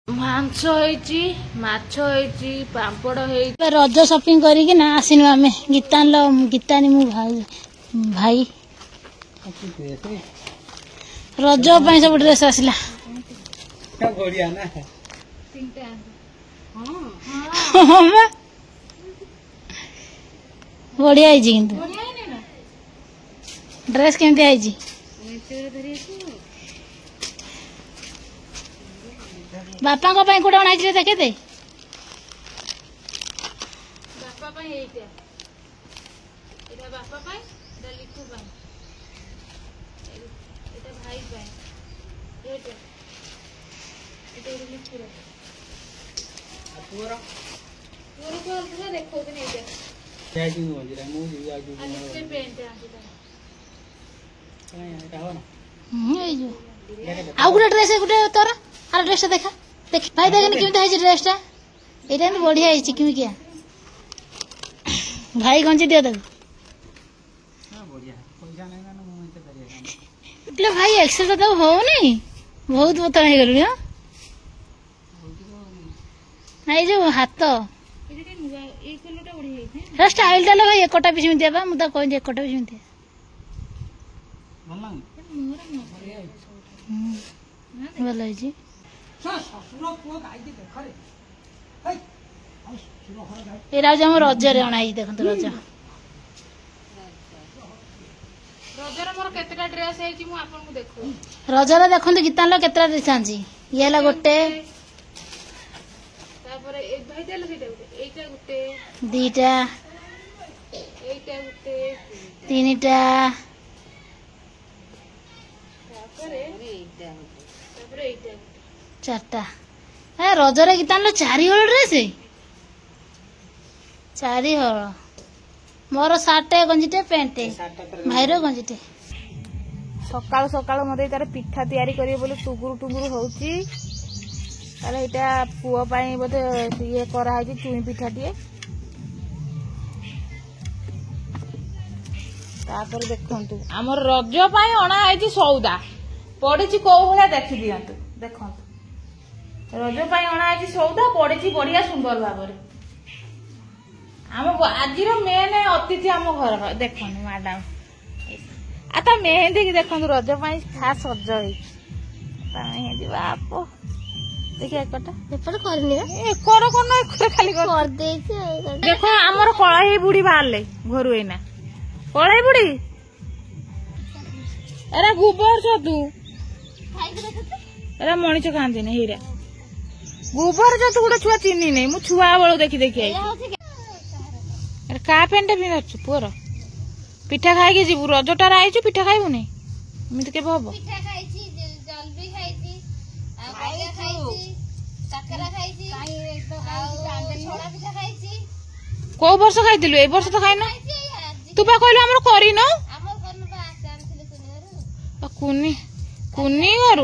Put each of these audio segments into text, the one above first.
मांस होइची माछ होइची पापड़ होइची रज शॉपिंग करिके ना आसिनु आमे गीतानी मु भाई रज ପାଇଁ सब ड्रेस आसिला क्या बढ़िया ना तीनटा बढ़िया आइजी किंतु बढ़िया है ना ड्रेस केमती आइजी बापा को ପାଇଁ कोडा बनाइछि देखे दे बापा ପାଇଁ एटा एटा बापा ପାଇଁ एटा लिखु ପାଇଁ एटा भाई ପାଇଁ एटा एटा लिखु रे पूरा पूरा पूरा देखो कि नहीं एटा क्या जी हो जरा मु जी आजू अलग पेंट आसी काय एटा हो ना ए जो आ गुडा ड्रेस गुडा तोरा आर ड्रेस देखा देख भाई देखने केमती है ड्रेसटा एटा न बढ़िया है किमी किया भाई गंजी दियो तक हां बढ़िया पैसा नहीं ना मु इते करिया એટલે ભાઈ एक्सेल तो हो नहीं बहुत पतला है गलु ना नहीं जो हाथ एटा नुवा ए कलरटा बढ़िया है रे स्टाइल टा भाई एकटा पीस में देबा मु त कोइ एकटा पीस में दे भल ना मोर न बढ़िया भल है जी ससुर को गाई दे खरे हे ससुर घर गाई एरा जे हम रज रे अणाई देखंत रज रजर मोर केतेटा ड्रेस है मु आपन को देखो रज रे देखंत गीतान लो केतरा ड्रेस आंजी ये ला गोटे तापर एक भाई देले सेटा एटा गुटे दीटा एटा गुटे तीनटा तापर एटा चारटा ए रज रे गीतान लो चारि हळ ड्रेस चारि हळ मोर सार्टे गंजीटे पेंटे भाई रो गंजीटे सकाळ सकाळ मते तार पिठा तयारी करियो बोले टुगुरु टुगुरु होउची ताले एटा पुओ पाई बोते ये करा है चुई पिठा टिए तापर देखंतु हमर रज पाई अणा है सौदा पड़ीची को भला देखि दियंतु देखंतु रज पाई अणा है सौदा पड़ीची बढ़िया सुंदर भाबरे आम आज मेन अतिथि आम घर देखो मैडम आता मेहंदी की देखो रज खास सज मेहंदी बाप देखिए एकटा एकर कौन एकर खाली कर देखो आमर कलई बुढ़ी बाहर घर एना कलई बुढ़ी एरा गोबर छतु एरा मनीष खाती हीरा गोबर छतु गोटे छुआ चिन्ह नहीं मु छुआ बेलू देखी देखी आई का पेंट पिंधु पुअर पिठा खाई जीव रजटार आई पिठा खाइबु नहीं एमती के हम कौ वर्ष खाई ए वर्ष तो खाइन तू पा कहलु हमर करिन कुनी कुनी घर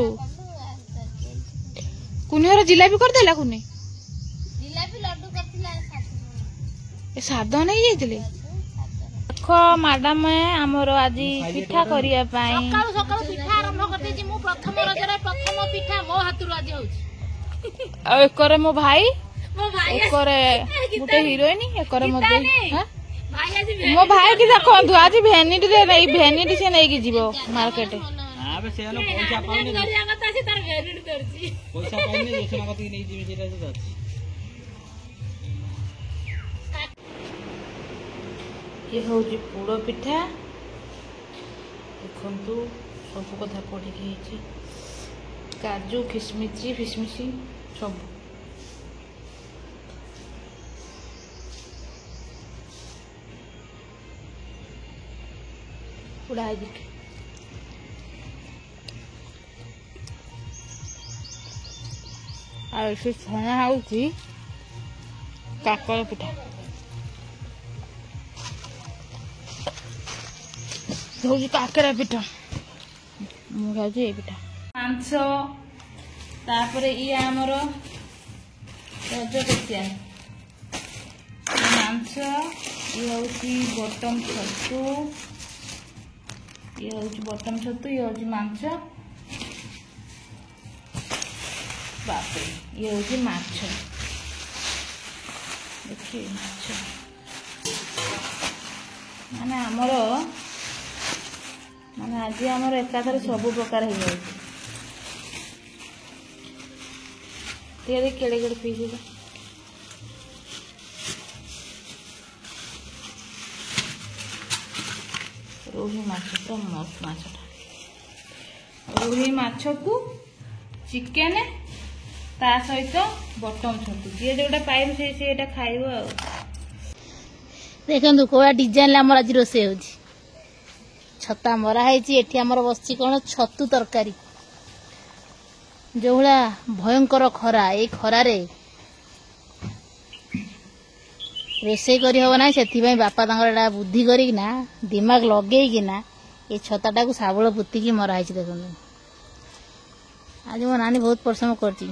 कुनी घर जिलापी करदेला कुनी साध नहीं जाइए देख मैडम आमर आज पिठा करिया पाई पिठा आरंभ करते मु प्रथम रजर प्रथम पिठा मो हाथ आज एकरे मो भाई एकरे गोटे हीरोइन एकरे मो मो भाई की देखो आज भेनिटी रे नहीं भेनिटी से नहीं जीवो मार्केट आबे से नो पैसा पाउने पैसा पाउने योजना कति नहीं जीवे जेटा तो ये हूँ पोड़ पिठा देखु सब कथा पड़ी काजू किसमिश फिसमिश सब उड़ा से छणा होची काकर पिठा हूँ काकरा पिठा मुझे पिठा मांस तापर ये आमर रज कचिया मांस ये हूँ बटम छतु ये हूँ बटम छतु ये हूँ मांस ବାପରେ ଇଏ ହଉଛି ମାଛ ଦେଖିବେ ମାଛ ମାନେ ଆମର ମାନେ ଆଜି ଆମର ଏକାଥରେ ସବୁ ପ୍ରକାର ହେଇଯାଉଛି ଟିକେ କେଡ଼େ କେଡ଼େ ପିସ୍ ରୋହି ମାଛ ପୁରା ମସ୍ତ ମାଛଟା ରୋହି ମାଛକୁ ଚିକେନ ତା ସହିତ ବଟମ ଛତୁ ଯିଏ ଯୋଉଟା ପାଇବ ସେଇଟା ଖାଇବ ଆଉ ଦେଖନ୍ତୁ କୋଉ ଡିଜାଇନ ଆମର ଆଜି ରୋଷେଇ ହଉଛି ଛତା ମରା ହେଇଛି ଏଠି ଆମର ବସିଛି କଣ ଛତୁ ତରକାରୀ ଯୋଉଭଳିଆ ଭୟଙ୍କର ଖରା ଏଇ ଖରାରେ ରୋଷେଇ କରିହବ ନାହିଁ ସେଥିପାଇଁ ବାପା ତାଙ୍କର ଏଟା ବୁଦ୍ଧି କରିକିନା ଦିମାଗ ଲଗେଇକିନା ଏ ଛତାଟାକୁ ଶାବଳ ପୋତିକି ମରା ହେଇଛି ଦେଖନ୍ତୁ ଆଜି ମୋ ନାନୀ ବହୁତ ପରିଶ୍ରମ କରିଛି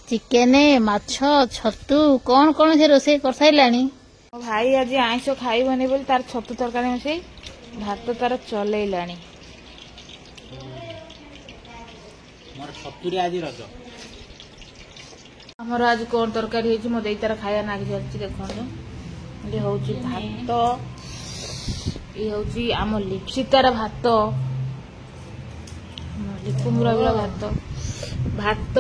ଚିକେନ ମାଛ ଛତୁ କଣ କଣ ସେ ରୋଷେଇ କରିସାରିଲାଣି ମୋ ଭାଇ ଆଜି ଆଇଁଷ ଖାଇବନି ବୋଲି ତାର ଛତୁ ତରକାରୀ ମିଶେଇ ଭାତ ତାର ଚଲେଇଲାଣି ଆମର ଆଜି କଣ ତରକାରୀ ହେଇଛି ମୋ ଦେଇ ତାର ଖାଇବା ନାଗି ଚାଲିଛି ଦେଖନ୍ତୁ ଇଏ ହଉଛି ଭାତ ଇଏ ହଉଛି ଆମ ଲିପ୍ସିତାର ଭାତ ଲିପୁମୁରା ଭାତ ଭାତ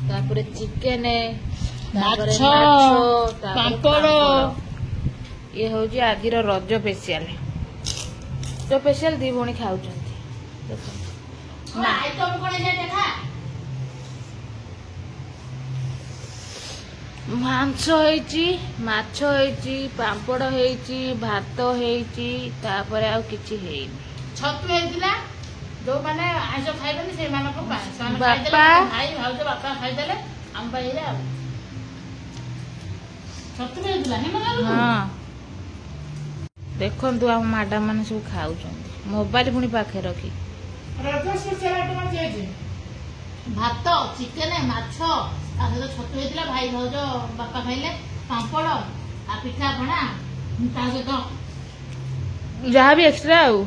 ତାପରେ ଚିକେନ ତାପରେ ମାଛ ପାମ୍ପଡ଼ ଇଏ ହଉଛି ଆଜିର ରଜ ସ୍ପେଶାଲ ଦି ଭଉଣୀ ଖାଉଛନ୍ତି ଦେଖନ୍ତୁ ମାଂସ ହେଇଛି ମାଛ ହେଇଛି ପାମ୍ପଡ଼ ହେଇଛି ଭାତ ହେଇଛି ତାପରେ ଆଉ କିଛି ହେଇନି ଛତୁ ହେଇଥିଲା ଯୋଉମାନେ ଆଇଁଷ ଖାଇବେନି ସେମାନଙ୍କ ପାଇଁ ବାପା ଭାଇ ଭାଉଜ ବାପା ଖାଇଦେଲେ ଆମ ପାଇଁ ଆଉ ଛତୁ ହେଇଥିଲା ହଁ ଦେଖନ୍ତୁ ଆମ ମ୍ୟାଡାମ ମାନେ ସବୁ ଖାଉଛନ୍ତି ମୋବାଇଲ ପୁଣି ପାଖରେ ରଖି ଭାତ ଚିକେନ ମାଛ ତା ସହିତ ଛତୁ ହେଇଥିଲା ଭାଇ ଭାଉଜ ବାପା ଖାଇଲେ ପାମ୍ପଡ଼ ଆଉ ପିଠା ପଣା ତା ସହିତ ଯାହା ବି ଏକ୍ସଟ୍ରା ଆଉ